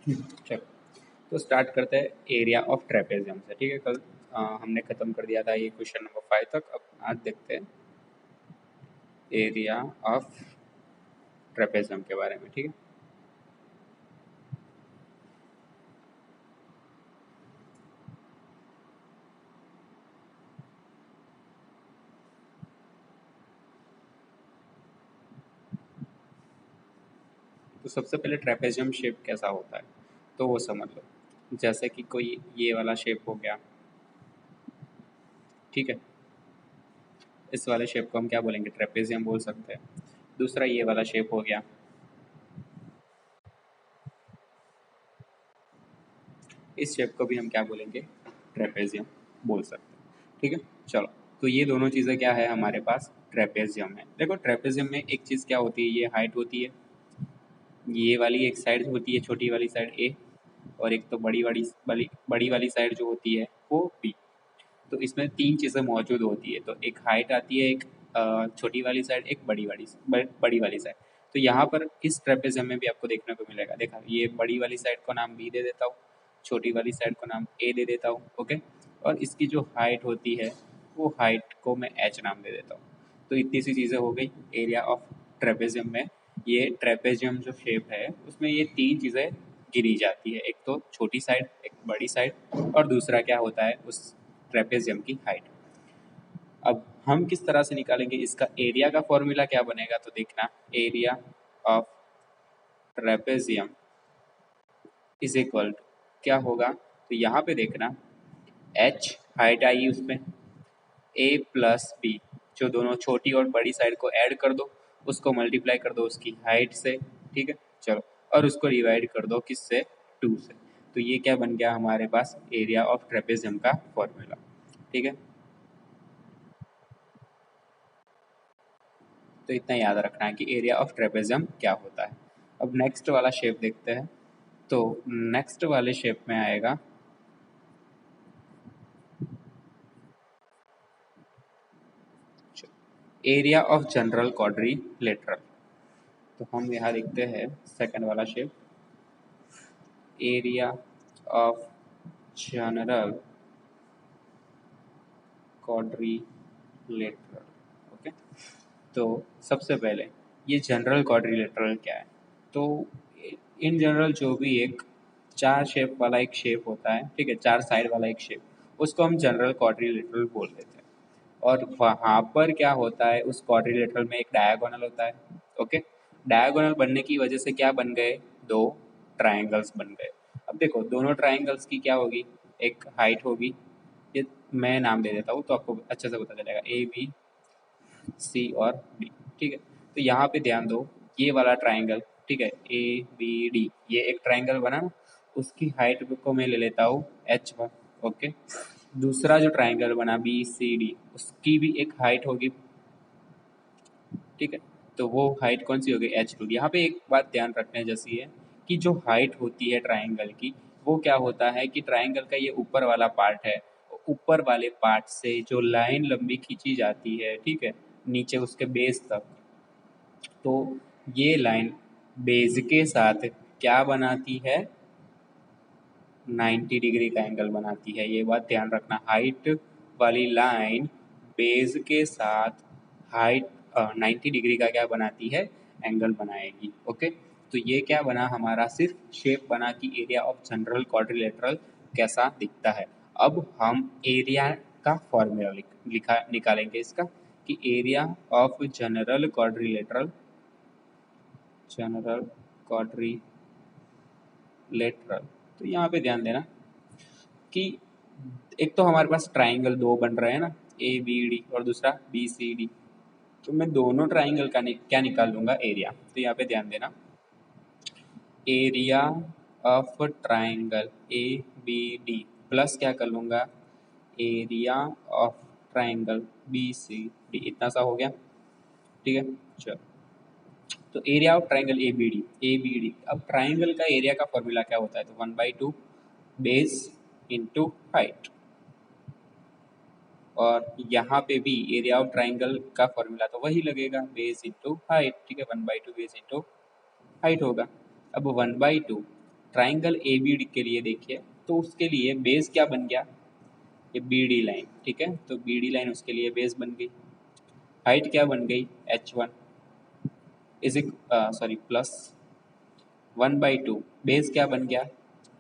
चलो, तो स्टार्ट करते हैं एरिया ऑफ ट्रेपेजियम से। ठीक है, कल हमने खत्म कर दिया था ये क्वेश्चन नंबर 5 तक। अब आज देखते हैं एरिया ऑफ ट्रेपेजियम के बारे में। ठीक है, तो सबसे पहले ट्रेपेजियम शेप कैसा होता है तो वो समझ लो। जैसे कि कोई ये वाला शेप हो गया, ठीक है, इस वाले शेप को हम क्या बोलेंगे, ट्रेपेजियम बोल सकते हैं। दूसरा ये वाला शेप हो गया, इस शेप को भी हम क्या बोलेंगे, ट्रेपेजियम बोल सकते हैं। ठीक है, चलो, तो ये दोनों चीज़ें क्या है हमारे पास, ट्रेपेजियम है। देखो ट्रेपेजियम में एक चीज़ क्या होती है, ये हाइट होती है, ये वाली एक साइड होती है, छोटी वाली साइड ए, और एक तो बड़ी वाली साइड जो होती है वो बी। तो इसमें तीन चीज़ें मौजूद होती है। तो एक हाइट आती है, एक छोटी वाली साइड, एक बड़ी वाली साइड। तो यहाँ पर इस ट्रेपेजियम में भी आपको देखने को मिलेगा। देखा, ये बड़ी वाली साइड को नाम बी दे देता हूँ, छोटी वाली साइड को नाम ए दे देता हूँ। ओके, और इसकी जो हाइट होती है वो हाइट को मैं एच नाम दे देता हूँ। तो इतनी सी चीज़ें हो गई एरिया ऑफ ट्रेपेजियम में। ये ट्रेपेजियम जो शेप है उसमें ये तीन चीज़ें गिनी जाती है, एक तो छोटी साइड, एक बड़ी साइड, और दूसरा क्या होता है उस ट्रेपेजियम की हाइट। अब हम किस तरह से निकालेंगे इसका एरिया का फॉर्मूला क्या बनेगा, तो देखना, area of trapezium is equal to क्या होगा, तो यहाँ पे देखना, एच हाइट आई उसमें, ए प्लस बी, जो दोनों छोटी और बड़ी साइड को ऐड कर दो, उसको मल्टीप्लाई कर दो उसकी हाइट से। ठीक है, चलो, और उसको डिवाइड कर दो किससे, 2 से। तो ये क्या बन गया हमारे पास, एरिया ऑफ ट्रेपेजियम का फॉर्मूला। ठीक है, तो इतना याद रखना है कि एरिया ऑफ ट्रेपेजियम क्या होता है। अब नेक्स्ट वाला शेप देखते हैं। तो नेक्स्ट वाले शेप में आएगा एरिया ऑफ जनरल क्वाड्रिलेटरल। तो हम यहाँ लिखते हैं सेकंड वाला shape, area of general quadrilateral. Okay, तो सबसे पहले ये जनरल क्वाड्रिलेटरल क्या है, तो इन जनरल जो भी एक चार शेप वाला एक शेप होता है, ठीक है, चार साइड वाला एक शेप, उसको हम जनरल क्वाड्रिलेटरल बोल देते हैं। और वहाँ पर क्या होता है, उस क्वाड्रिलेटरल में एक डायगोनल होता है। ओके, डायगोनल बनने की वजह से क्या बन गए, दो ट्रायंगल्स बन गए। अब देखो दोनों ट्रायंगल्स की क्या होगी, एक हाइट होगी, ये मैं नाम दे देता हूँ तो आपको अच्छे से पता चलेगा, ए बी सी और डी। ठीक है, तो यहाँ पे ध्यान दो, ये वाला ट्रायंगल, ठीक है, ए बी डी, ये एक ट्रायंगल बना ना, उसकी हाइट को मैं ले लेता हूँ h1। ओके, दूसरा जो ट्रायंगल बना बी सी डी, उसकी भी एक हाइट होगी, ठीक है, तो वो हाइट कौन सी होगी, h2। यहाँ पे एक बात ध्यान रखने जैसी है कि जो हाइट होती है ट्रायंगल की, वो क्या होता है कि ट्रायंगल का ये ऊपर वाला पार्ट है, ऊपर वाले पार्ट से जो लाइन लंबी खींची जाती है, ठीक है, नीचे उसके बेस तक, तो ये लाइन बेस के साथ क्या बनाती है, 90 डिग्री का एंगल बनाती है। ये बात ध्यान रखना, हाइट वाली लाइन बेस के साथ हाइट 90 डिग्री का क्या बनाती है, एंगल बनाएगी। ओके, तो ये क्या बना हमारा, सिर्फ शेप बना कि एरिया ऑफ जनरल क्वाड्रिलेटरल कैसा दिखता है। अब हम एरिया का फॉर्मूला लिखा निकालेंगे इसका, कि एरिया ऑफ जनरल क्वाड्रिलेटरल। तो यहाँ पे ध्यान देना कि एक तो हमारे पास ट्राइंगल दो बन रहे हैं ना, ए बी डी, और दूसरा बी सी डी। तो मैं दोनों ट्राइंगल का क्या निकाल लूँगा, एरिया। तो यहाँ पे ध्यान देना, area of triangle A B D plus क्या कर लूँगा, area of triangle B C D. इतना सा हो गया, ठीक है, चलो। तो area of triangle A B D, अब ट्राइंगल का एरिया का फॉर्मूला क्या होता है, तो 1/2 बेस इंटू हाइट। और यहाँ पे भी एरिया ऑफ ट्राइंगल का फॉर्मूला तो वही लगेगा, बेस इंटू हाइट। ठीक है, 1/2 बेस इंटू हाइट होगा। अब 1/2 ट्राइंगल ए बी डी के लिए देखिए, तो उसके लिए बेस क्या बन गया, ये बी डी लाइन, ठीक है, तो बी डी लाइन उसके लिए बेस बन गई। हाइट क्या बन गई, h1 is sorry plus 1/2, base क्या बन गया,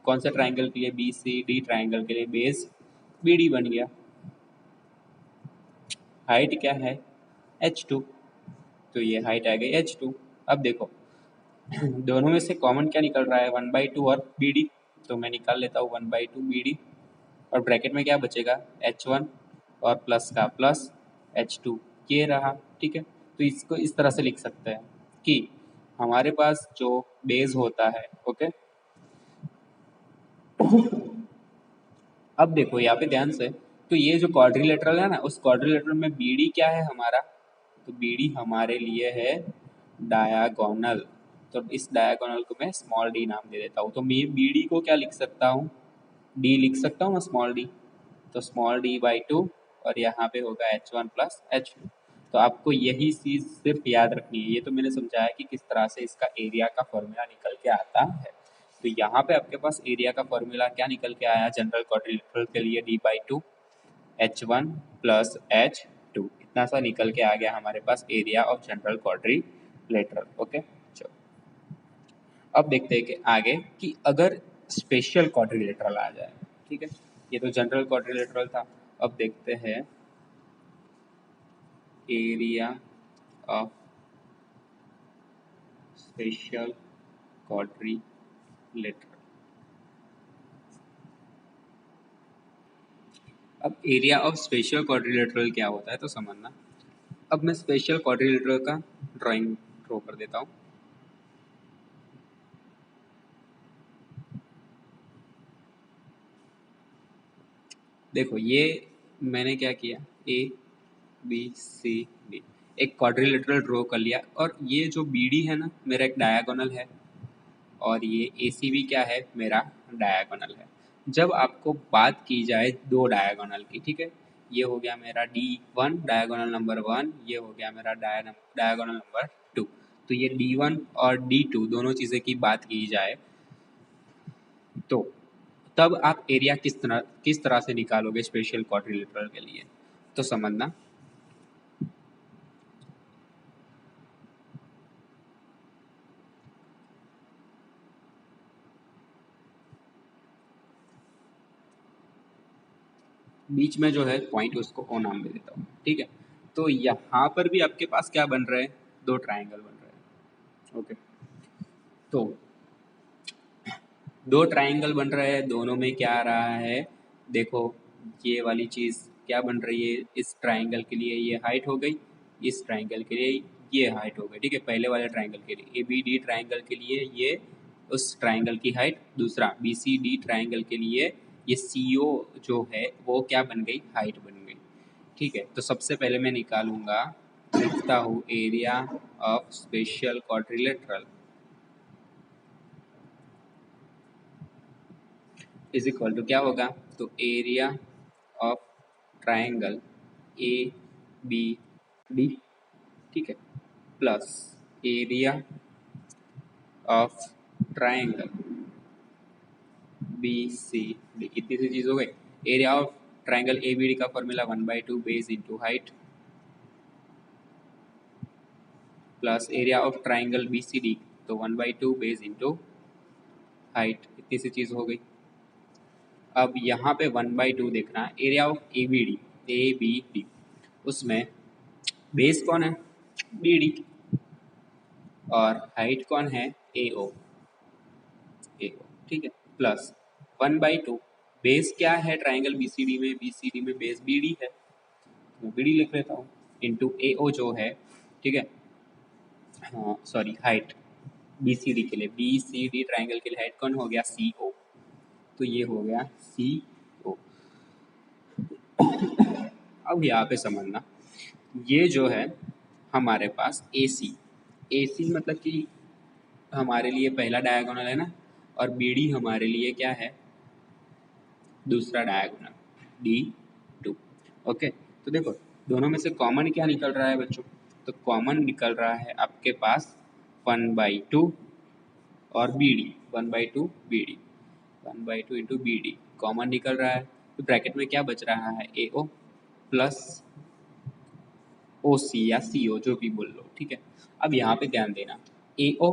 कौन सा ट्राइंगल के लिए, बी सी डी ट्राइंगल के लिए बेस बी डी बन गया। हाइट क्या है, h2, तो ये हाइट आ गई h2। अब देखो दोनों में से कॉमन क्या निकल रहा है, 1/2 और बी डी, तो मैं निकाल लेता हूँ 1/2 बी डी, और ब्रैकेट में क्या बचेगा, h1 और प्लस का प्लस h2, ये रहा, ठीक है। तो इसको इस तरह से लिख सकते हैं कि हमारे पास जो बेस होता है, ओके। अब देखो यहाँ पे ध्यान से, तो ये जो क्वाड्रिलेटरल है ना, उस क्वाड्रिलेटरल में बीडी क्या है हमारा, तो बीडी हमारे लिए है डायगोनल, तो इस डायगोनल को मैं स्मॉल डी नाम दे देता हूँ। तो मैं बीडी को क्या लिख सकता हूँ, डी लिख सकता हूँ ना, स्मॉल डी, तो स्मॉल d/2, और यहाँ पे होगा h1 प्लस h2। तो आपको यही चीज़ सिर्फ याद रखनी है, ये तो मैंने समझाया कि किस तरह से इसका एरिया का फॉर्मूला निकल के आता है। तो यहाँ पे आपके पास एरिया का फॉर्मूला क्या निकल के आया, जनरल क्वाड्रिलेटरल के लिए d/2 h1 प्लस h2, इतना सा निकल के आ गया हमारे पास area of general quadrilateral, okay. चलो अब देखते हैं कि आगे कि अगर स्पेशल क्वाड्रिलेटरल आ जाए, ठीक है, ये तो जनरल क्वाड्रिलेटरल था। अब देखते हैं एरिया ऑफ स्पेशल क्वाड्रिलेटरल। अब एरिया ऑफ स्पेशल क्वाड्रिलेटरल क्या होता है तो समझना। अब मैं स्पेशल क्वाड्रिलेटरल का ड्राइंग ड्रॉ कर देता हूँ। देखो ये मैंने क्या किया, ए बी सी डी, एक क्वाड्रिलेटरल ड्रॉ कर लिया, और ये जो बी डी है ना, मेरा एक डायगोनल है, और ये ए सी बी क्या है, मेरा डायगोनल है। जब आपको बात की जाए दो डायगोनल की, ठीक है, ये हो गया मेरा D1 डायगोनल नंबर 1, ये हो गया मेरा डायगोनल नंबर 2। तो ये D1 और D2 दोनों चीज़ें की बात की जाए, तो तब आप एरिया किस तरह से निकालोगे स्पेशल क्वाड्रिलेटरल के लिए, तो समझना। बीच में जो है पॉइंट उसको ओ नाम दे देता हूँ, ठीक है। तो यहाँ पर भी आपके पास क्या बन रहे हैं, दो ट्राइंगल बन रहे हैं, ओके। तो दो ट्राइंगल बन रहे हैं, दोनों में क्या आ रहा है, देखो ये वाली चीज़ क्या बन रही है, इस ट्राइंगल के लिए ये हाइट हो गई, इस ट्राइंगल के लिए ये हाइट हो गई, ठीक है। पहले वाले ट्राइंगल के लिए ए बी डी ट्राइंगल के लिए ये उस ट्राइंगल की हाइट, दूसरा बी सी डी ट्राइंगल के लिए ये सी ओ जो है वो क्या बन गई, हाइट बन गई, ठीक है। तो सबसे पहले मैं निकालूंगा, लिखता हूँ area of special quadrilateral is equal to क्या होगा, तो area of triangle A B D, ठीक है, plus area of triangle B C D, कितनी सी चीज़ हो गई, area of triangle A B D का formula 1/2 base into height, plus area of triangle B C D, तो 1/2 बेस इंटू हाइट, इतनी सी चीज़ हो गई। अब यहाँ पे 1/2 देखना, area of A B D, उसमें बेस कौन है, बी डी, और हाइट कौन है, ए ओ, ठीक है, प्लस 1/2 बेस क्या है ट्राइंगल बी सी डी में बेस बी डी है, तो बी डी लिख लेता हूँ, इंटू ए ओ जो है, ठीक है, हाँ sorry height B C D के लिए, बी सी डी ट्राइंगल के लिए हाइट कौन हो गया, सी ओ, तो ये हो गया सी ओ। अब यहाँ पे समझना, ये जो है हमारे पास ए सी मतलब कि हमारे लिए पहला डायगोनल है ना, और बी डी हमारे लिए क्या है, दूसरा डायगोनल D2, ओके। तो देखो दोनों में से कॉमन क्या निकल रहा है बच्चों, तो कॉमन निकल रहा है आपके पास 1/2 और B D, 1/2 B D, 1/2 into B D common निकल रहा है, तो ब्रैकेट में क्या बच रहा है, ए ओ प्लस ओ सी या सी ओ जो भी बोल लो, ठीक है। अब यहाँ पे ध्यान देना, ए ओ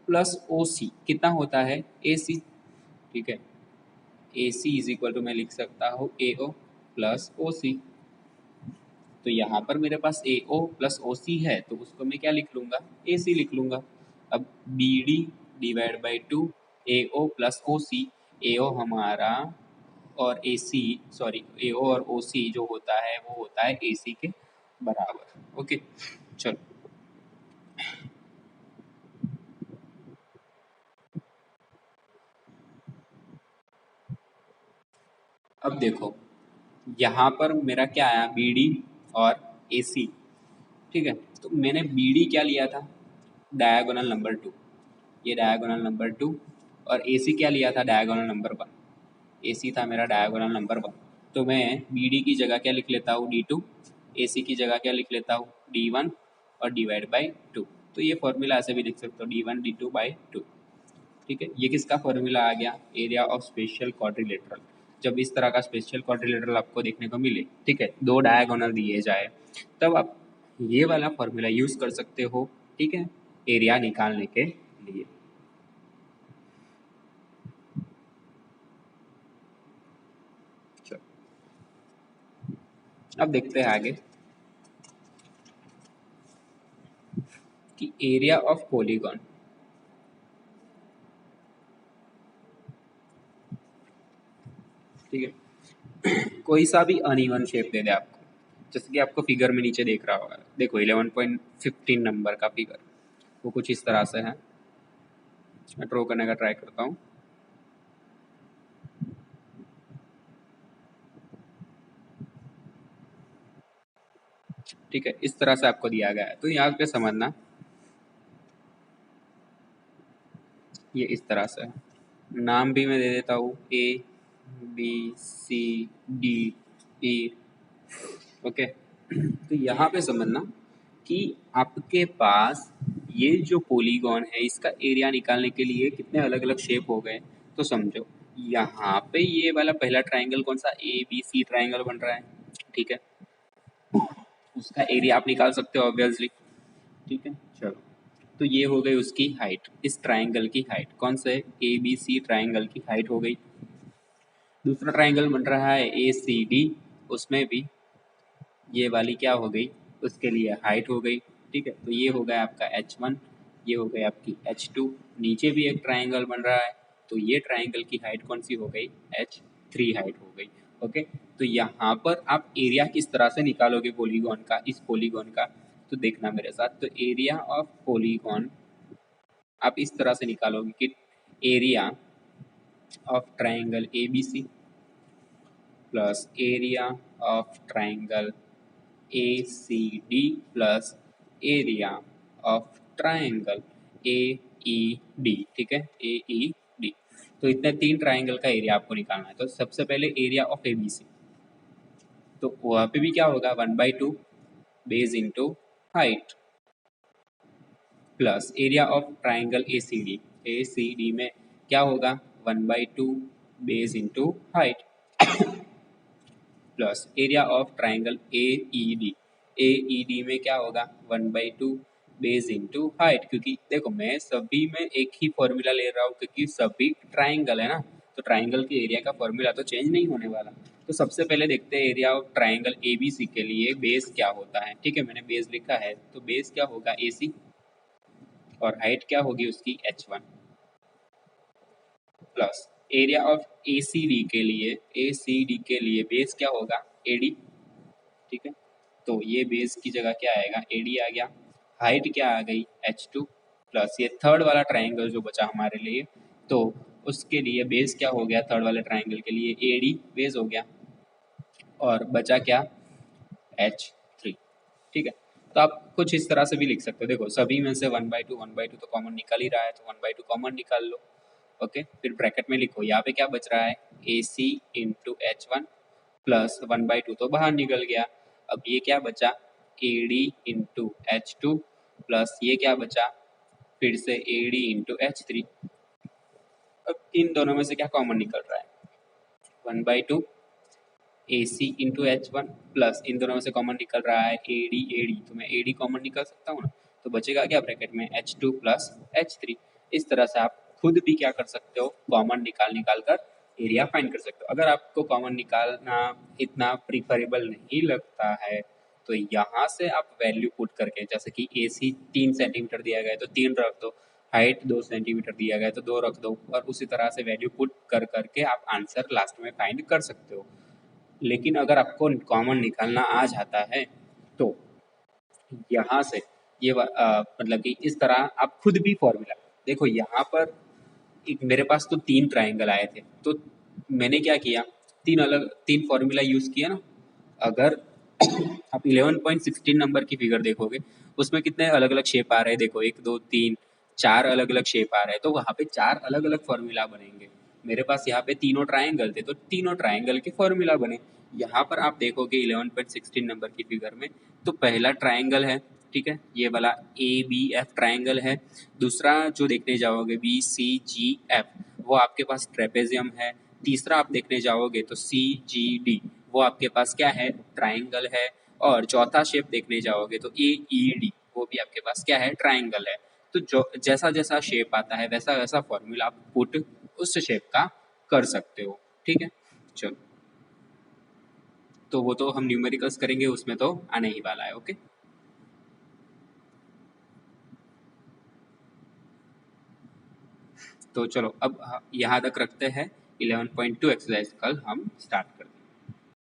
प्लस ओ सी कितना होता है, ए सी, ठीक है। ए सी इज इक्वल टू मैं लिख सकता हूँ ए ओ प्लस ओ सी। तो यहाँ पर मेरे पास ए ओ प्लस ओ सी है, तो उसको मैं क्या लिख लूँगा, ए सी लिख लूँगा। अब B D divide by two A O plus O C, A O हमारा और ए सी, सॉरी ए ओ और ओ सी जो होता है वो होता है ए सी के बराबर। ओके चलो, अब देखो यहाँ पर मेरा क्या आया, बी डी और ए सी, ठीक है। तो मैंने बी डी क्या लिया था, डायगोनल नंबर 2, ये डायगोनल नंबर 2, और ए सी क्या लिया था, डायगोनल नंबर 1, ए सी था मेरा डायगोनल नंबर 1। तो मैं बी डी की जगह क्या लिख लेता हूँ, डी टू, ए सी की जगह क्या लिख लेता हूँ, डी वन, और डिवाइड बाई टू। तो ये फॉर्मूला ऐसे भी लिख सकते हो, D one D two by two, ठीक है। ये किसका फॉर्मूला आ गया, एरिया ऑफ स्पेशल क्वाड्रिलेटरल। जब इस तरह का स्पेशल क्वाड्रिलेटरल आपको देखने को मिले, ठीक है, दो डायगोनल दिए जाए, तब आप ये वाला फॉर्मूला यूज कर सकते हो, ठीक है, एरिया निकालने के लिए। चलो अब देखते हैं आगे कि एरिया ऑफ पॉलीगॉन, ठीक है, कोई सा भी अनइवन शेप दे दे आपको, जैसे कि आपको फिगर में नीचे देख रहा होगा, देखो 11.15 नंबर का फिगर, वो कुछ इस तरह से है। मैं ड्रॉ करने का ट्राई करता हूँ, ठीक है, इस तरह से आपको दिया गया है। तो यहाँ पे समझना, ये इस तरह से है। नाम भी मैं दे देता हूँ, A B C D E, okay. तो यहाँ पे समझना कि आपके पास ये जो पॉलीगॉन है, इसका एरिया निकालने के लिए कितने अलग अलग शेप हो गए। तो समझो यहाँ पे ये वाला पहला ट्राइंगल कौन सा, ए बी सी ट्राइंगल बन रहा है, ठीक है, उसका एरिया आप निकाल सकते हो ऑब्वियसली, ठीक है। चलो, तो ये हो गई उसकी हाइट, इस ट्राइंगल की हाइट, कौन से, ए बी सी ट्राइंगल की हाइट हो गई। दूसरा ट्राइंगल बन रहा है ए सी डी, उसमें भी ये वाली क्या हो गई, उसके लिए हाइट हो गई, ठीक है। तो ये हो गया आपका H1, ये हो गई आपकी H2। नीचे भी एक ट्राइंगल बन रहा है, तो ये ट्राइंगल की हाइट कौन सी हो गई, H3 हाइट हो गई, ओके। तो यहाँ पर आप एरिया किस तरह से निकालोगे पॉलीगॉन का, इस पॉलीगॉन का, तो देखना मेरे साथ। तो एरिया ऑफ पॉलीगॉन आप इस तरह से निकालोगे कि area of triangle A B C plus area of triangle A C D plus area of triangle A E D, ठीक है, ए ई डी। तो इतने तीन ट्राइंगल का एरिया आपको निकालना है। तो सबसे पहले area of A B C, तो वहाँ पे भी क्या होगा, 1/2 base into height plus area of triangle A C D, A C D में क्या होगा, 1/2 base into height plus area of triangle A E D, A E D में क्या होगा, 1/2 बेस इंटू हाइट। क्योंकि देखो मैं सभी में एक ही फॉर्मूला ले रहा हूँ, क्योंकि सभी ट्राइंगल है ना, तो ट्राइंगल के एरिया का फॉर्मूला तो चेंज नहीं होने वाला। तो सबसे पहले देखते हैं area of triangle A B C के लिए बेस क्या होता है, ठीक है, मैंने बेस लिखा है, तो बेस क्या होगा, ए सी, और हाइट क्या होगी उसकी, H1 plus area of A C D के लिए, ए सी डी के लिए बेस क्या होगा, ए डी, ठीक है। तो ये बेस की जगह क्या आएगा, ए डी आ गया। हाइट क्या आ गई, H2 प्लस ये थर्ड वाला ट्राइंगल जो बचा हमारे लिए, तो उसके लिए बेस क्या हो गया, थर्ड वाले ट्राइंगल के लिए ए डी बेस हो गया, और बचा क्या, H3, ठीक है। तो आप कुछ इस तरह से भी लिख सकते हो, देखो सभी में से 1/2 तो कॉमन निकल ही रहा है, तो 1/2 कॉमन निकाल लो, ओके। फिर ब्रैकेट में लिखो, यहाँ पे क्या बच रहा है, ए सी इंटू H1 प्लस 1/2 तो बाहर निकल गया। अब ये क्या बचा, A D into H2 plus ये क्या बचा, फिर से ए डी इंटू H3, अब इन दोनों में से क्या कॉमन निकल रहा है, 1/2 AC इंटू H1 प्लस इन दोनों में से कॉमन निकल रहा है AD, तो मैं AD कॉमन निकाल सकता हूँ ना, तो बचेगा क्या ब्रैकेट में H2 प्लस H3। इस तरह से आप खुद भी क्या कर सकते हो, कॉमन निकाल कर एरिया फाइंड कर सकते हो। अगर आपको कॉमन निकालना इतना प्रीफरेबल नहीं लगता है तो यहाँ से आप वैल्यू पुट करके, जैसे कि AC 3 सेंटीमीटर दिया गया है तो 3 रख दो, हाइट 2 सेंटीमीटर दिया गया है तो 2 रख दो, और उसी तरह से वैल्यू पुट कर करके आप आंसर लास्ट में फाइंड कर सकते हो। लेकिन अगर आपको कॉमन निकालना आ जाता है तो यहाँ से ये मतलब कि इस तरह आप खुद भी फॉर्मूला देखो। यहाँ पर एक मेरे पास तो 3 ट्राइंगल आए थे, तो मैंने क्या किया, 3 फॉर्मूला यूज किया ना। अगर आप 11.16 नंबर की फिगर देखोगे, उसमें कितने अलग अलग शेप आ रहे हैं, देखो 1 2 3 4 अलग अलग शेप आ रहे हैं, तो वहाँ पे 4 अलग अलग फॉर्मूला बनेंगे। मेरे पास यहाँ पे तीनों ट्राइंगल थे तो तीनों ट्राइंगल के फॉर्मूला बने। यहाँ पर आप देखोगे 11.16 नंबर की फिगर में, तो पहला ट्राइंगल है, ठीक है, ये वाला ABF ट्राइंगल है। दूसरा जो देखने जाओगे BCGF, वो आपके पास ट्रेपेजियम है। तीसरा आप देखने जाओगे तो CGD, वो आपके पास क्या है, ट्राइंगल है। और चौथा शेप देखने जाओगे तो AED, वो भी आपके पास क्या है, ट्राइंगल है। तो जो जैसा जैसा शेप आता है वैसा वैसा फॉर्मूला आप पुट उस शेप का कर सकते हो, ठीक है। चलो, तो वो तो हम न्यूमेरिकल्स करेंगे, उसमें तो आने ही वाला है। ओके, तो चलो अब यहाँ तक रखते हैं। 11.2 एक्सरसाइज कल हम स्टार्ट करते हैं।